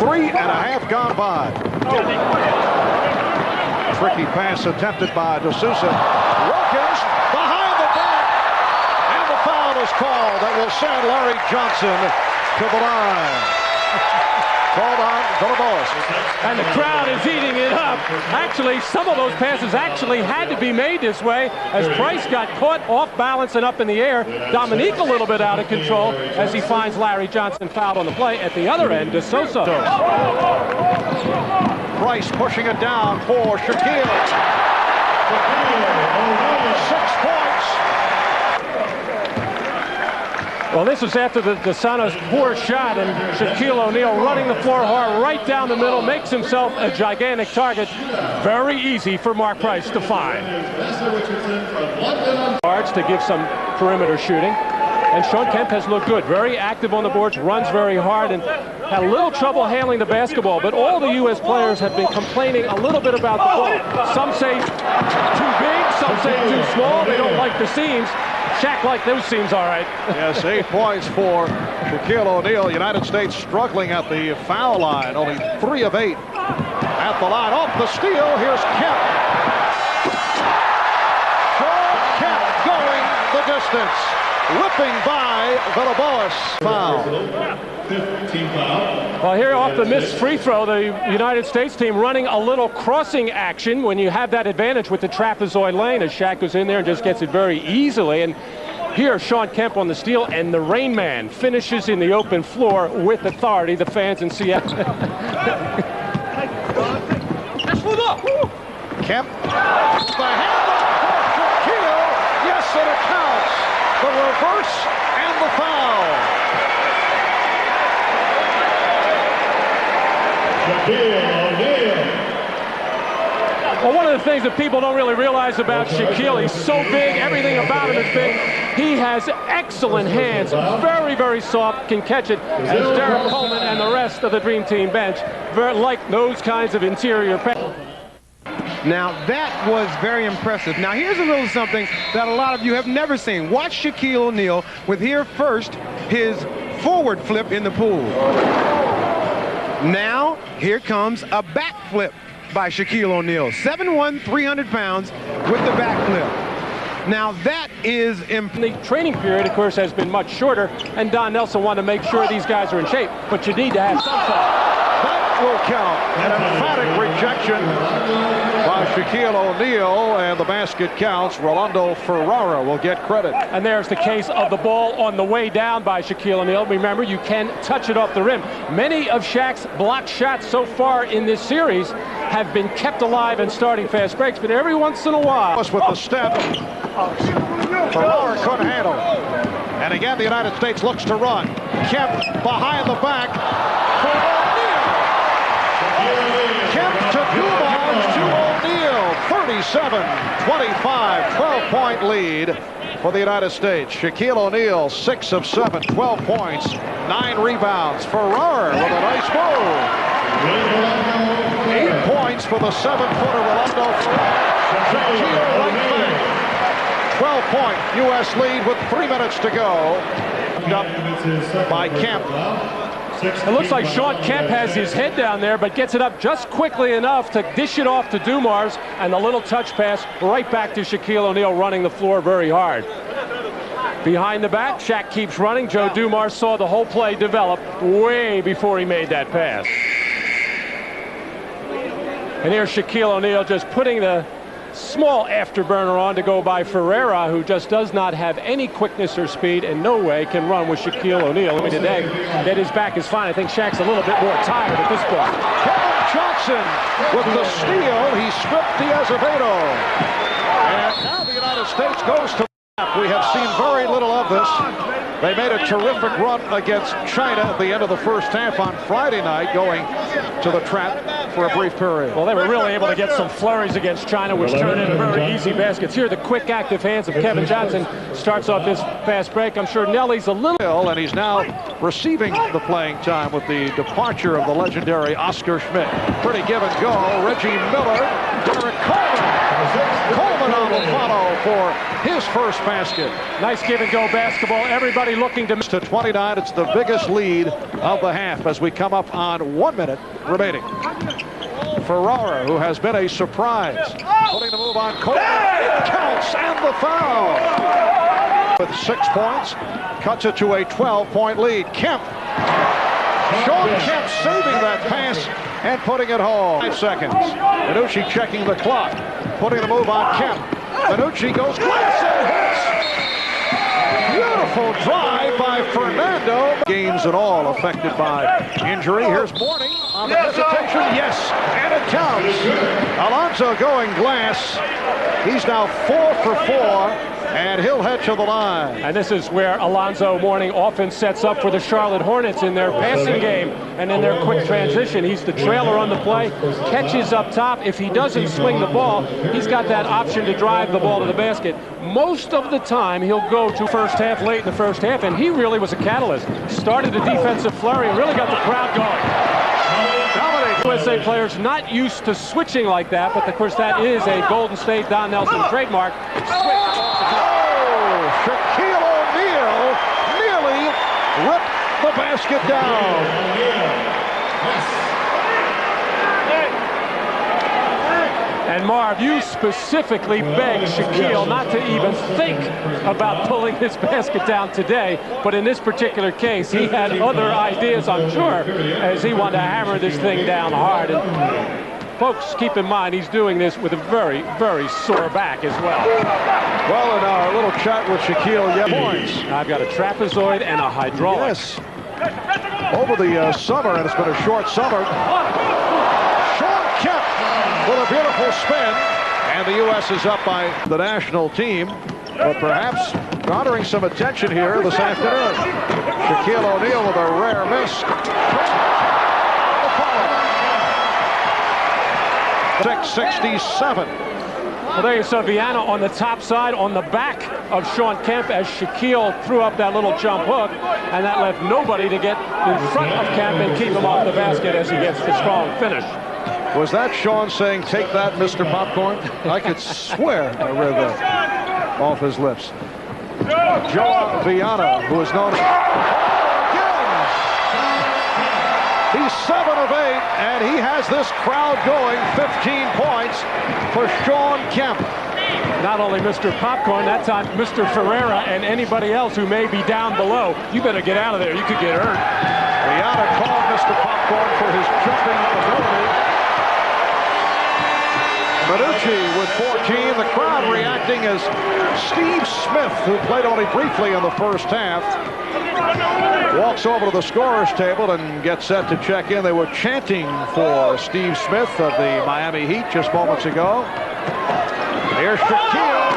3.5 gone by. Tricky pass attempted by De Sousa. Wilkins behind the back. And the foul is called that will send Larry Johnson to the line. Called on Villalobos. And the crowd is eating it up. Actually, some of those passes actually had to be made this way as Price got caught off balance and up in the air. Dominique a little bit out of control as he finds Larry Johnson fouled on the play. At the other end, De Sousa. Price pushing it down for Shaquille. 6 points. Well, this was after the Sona's poor shot, and Shaquille O'Neal running the floor hard right down the middle, makes himself a gigantic target. Very easy for Mark Price to find. Yards to give some perimeter shooting. And Shawn Kemp has looked good, very active on the boards, runs very hard, and had a little trouble handling the basketball. But all the U.S. players have been complaining a little bit about the ball. Some say too big, some say too small. They don't like the seams. Shaq liked those seams all right. Yes, 8 points for Shaquille O'Neal. United States struggling at the foul line. Only 3 of 8 at the line. Off the steal, here's Kemp. Shawn Kemp going the distance. Whipping by Villalobos. Foul. Well, here off the missed free throw, the United States team running a little crossing action when you have that advantage with the trapezoid lane as Shaq goes in there and just gets it very easily. And here, Shawn Kemp on the steal, and the Rain Man finishes in the open floor with authority. The fans in Seattle. Kemp. The handle for Shaquille. Yes, and it counts. The reverse and the foul. Well, one of the things that people don't really realize about Shaquille, he's so big, everything about him is big. He has excellent hands, very, very soft, can catch it, as Derek Coleman and the rest of the Dream Team bench like those kinds of interior passes. Now, that was very impressive. Now, here's a little something that a lot of you have never seen. Watch Shaquille O'Neal with here first his forward flip in the pool. Now, here comes a back flip by Shaquille O'Neal. 7'1", 300 pounds with the back flip. Now, that is the training period, of course, has been much shorter, and Don Nelson wanted to make sure these guys are in shape, but you need to have some fun. That will count. An emphatic rejection by Shaquille O'Neal, and the basket counts. Rolando Ferrara will get credit. And there's the case of the ball on the way down by Shaquille O'Neal. Remember, you can touch it off the rim. Many of Shaq's blocked shots so far in this series have been kept alive and starting fast breaks, but every once in a while. With the step, Ferrara couldn't handle it. And again, the United States looks to run. Kemp behind the back for O'Neal. Kemp to Dumars to O'Neal. 37-25, 12-point lead for the United States. Shaquille O'Neal, 6 of 7, 12 points, 9 rebounds. Ferrara with a nice move. 8 points for the 7-footer Rolando Ferrara. Shaquille right back. 12-point U.S. lead with 3 minutes to go. Up by Kemp. It looks like Shawn Kemp has his head down there, but gets it up just quickly enough to dish it off to Dumars, and the little touch pass right back to Shaquille O'Neal running the floor very hard. Behind the back, Shaq keeps running. Joe Dumars saw the whole play develop way before he made that pass. And here's Shaquille O'Neal just putting the small afterburner on to go by Ferrara, who just does not have any quickness or speed and no way can run with Shaquille O'Neal. I mean, today, that his back is fine. I think Shaq's a little bit more tired at this point. Kevin Johnson with the steal. He stripped Azevedo. And now the United States goes to the map. We have seen very little of this. They made a terrific run against China at the end of the first half on Friday night, going to the trap for a brief period. Well, they were really able to get some flurries against China, which turned into very easy baskets. Here, the quick, active hands of Kevin Johnson starts off this fast break. I'm sure Nelly's a little... And he's now receiving the playing time with the departure of the legendary Oscar Schmidt. Pretty give and go. Reggie Miller, Derek Coleman. Coleman on the follow for his first basket. Nice give-and-go basketball. Everybody looking to... To 29, it's the biggest lead of the half as we come up on 1 minute remaining. Ferrara, who has been a surprise, putting the move on Coleman. It counts, and the foul. With 6 points, cuts it to a 12-point lead. Kemp. Sean Kemp saving that pass and putting it home. 5 seconds. Minucci checking the clock, putting the move on Kemp. Minucci goes glass and hits. Beautiful drive by Fernando. Games and all affected by injury. Here's Mourning on the hesitation. Yes, and it counts. Alonso going glass. He's now 4 for 4. And he'll head to the line. And this is where Alonzo Mourning often sets up for the Charlotte Hornets in their passing game and in their quick transition. He's the trailer on the play, catches up top. If he doesn't swing the ball, he's got that option to drive the ball to the basket. Most of the time, he'll go to first half, late in the first half, and he really was a catalyst. Started a defensive flurry and really got the crowd going. USA players not used to switching like that, but of course that is a Golden State Don Nelson trademark. Shaquille O'Neal nearly ripped the basket down. And Marv, you specifically begged Shaquille not to even think about pulling this basket down today, but in this particular case, he had other ideas, I'm sure, as he wanted to hammer this thing down hard. And folks, keep in mind, he's doing this with a very, very sore back as well. Well, in our little chat with Shaquille, points. I've got a trapezoid and a hydraulic. Yes. Over the summer, and it's been a short summer, Sean Kemp with a beautiful spin, and the U.S. is up by the national team, but perhaps garnering some attention here this afternoon. Shaquille O'Neal with a rare miss. 667. Well, there you saw Viana on the top side, on the back of Sean Kemp as Shaquille threw up that little jump hook, and that left nobody to get in front of Kemp and keep him off the basket as he gets the strong finish. Was that Sean saying, "Take that, Mr. Popcorn"? I could swear I read that off his lips. Joe Viana, who is known as... He's 7 of 8, and he has this crowd going. 15 points for Sean Kemp. Not only Mr. Popcorn, that time Mr. Ferreira and anybody else who may be down below. You better get out of there. You could get hurt. Viana called Mr. Popcorn for his jumping ability. Minucci with 14. The crowd reacting as Steve Smith, who played only briefly in the first half, walks over to the scorer's table and gets set to check in. They were chanting for Steve Smith of the Miami Heat just moments ago. Here's Shaquille.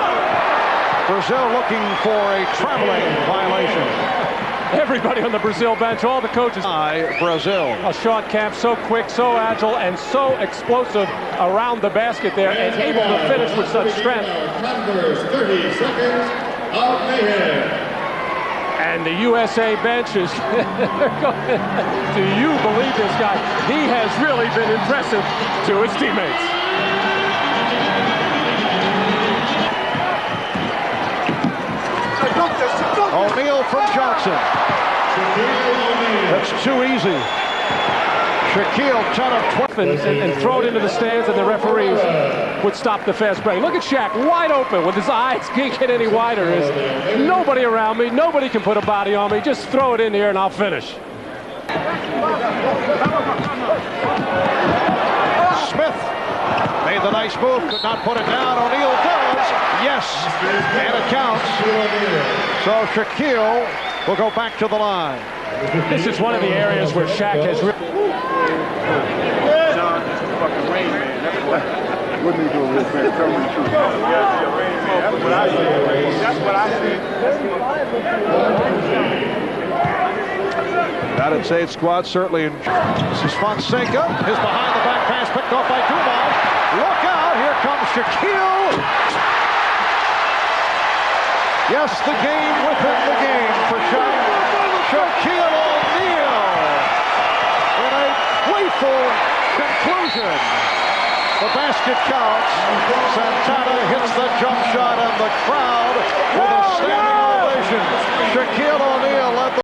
Brazil looking for a traveling violation. Everybody on the Brazil bench, all the coaches. Brazil. Sean Kemp, so quick, so agile, and so explosive around the basket there, and able to finish with such strength. 30 seconds of mayhem. And the USA bench is, do you believe this guy? He has really been impressive to his teammates. O'Neal from Johnson. That's too easy. Shaquille 10 of 12. And throw it into the stands, and the referees would stop the fast break. Look at Shaq, wide open, with his eyes can't get any wider. There's nobody around me, nobody can put a body on me. Just throw it in here and I'll finish. Smith made the nice move, could not put it down. O'Neal does. Yes, and it counts. So Shaquille will go back to the line. This is one of the areas where Shaq has really... What are you doing with man? Tell me the truth. That's what I see. That's what I see. United States squad certainly. This is Fonseca. His behind the back pass picked off by Dumas. Look out! Here comes Shaquille. Yes, the game within the game for Shaquille O'Neal in a playful conclusion. The basket counts. Santana hits the jump shot, and the crowd with a standing ovation. Shaquille O'Neal led the